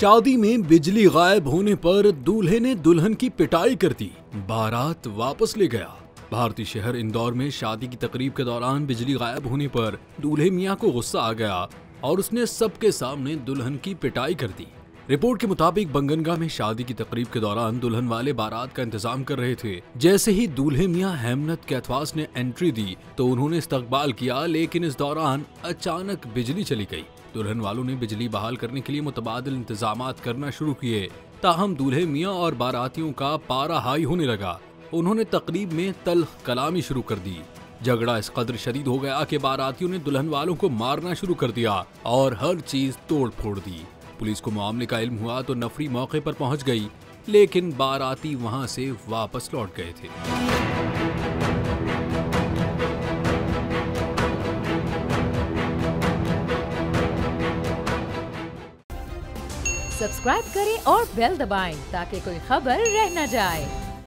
शादी में बिजली गायब होने पर दूल्हे ने दुल्हन की पिटाई कर दी, बारात वापस ले गया। भारतीय शहर इंदौर में शादी की तकरीब के दौरान बिजली गायब होने पर दूल्हे मियां को गुस्सा आ गया और उसने सबके सामने दुल्हन की पिटाई कर दी। रिपोर्ट के मुताबिक बंगनगा में शादी की तकरीब के दौरान दुल्हन वाले बारात का इंतजाम कर रहे थे। जैसे ही दूल्हे मियां हेमनत कैथवास ने एंट्री दी तो उन्होंने इस्तकबाल किया, लेकिन इस दौरान अचानक बिजली चली गई। दुल्हन वालों ने बिजली बहाल करने के लिए मुतबादिल इंतजामात करना शुरू किए, ताहम दूल्हे मियां और बारातियों का पारा हाई होने लगा। उन्होंने तकरीब में तल्ख कलामी शुरू कर दी। झगड़ा इस कदर शदीद हो गया कि बारातियों ने दुल्हन वालों को मारना शुरू कर दिया और हर चीज तोड़ फोड़ दी। पुलिस को मामले का इल्म हुआ तो नफरी मौके पर पहुंच गई, लेकिन बाराती वहां से वापस लौट गए थे। सब्सक्राइब करें और बेल दबाएं ताकि कोई खबर रह न जाए।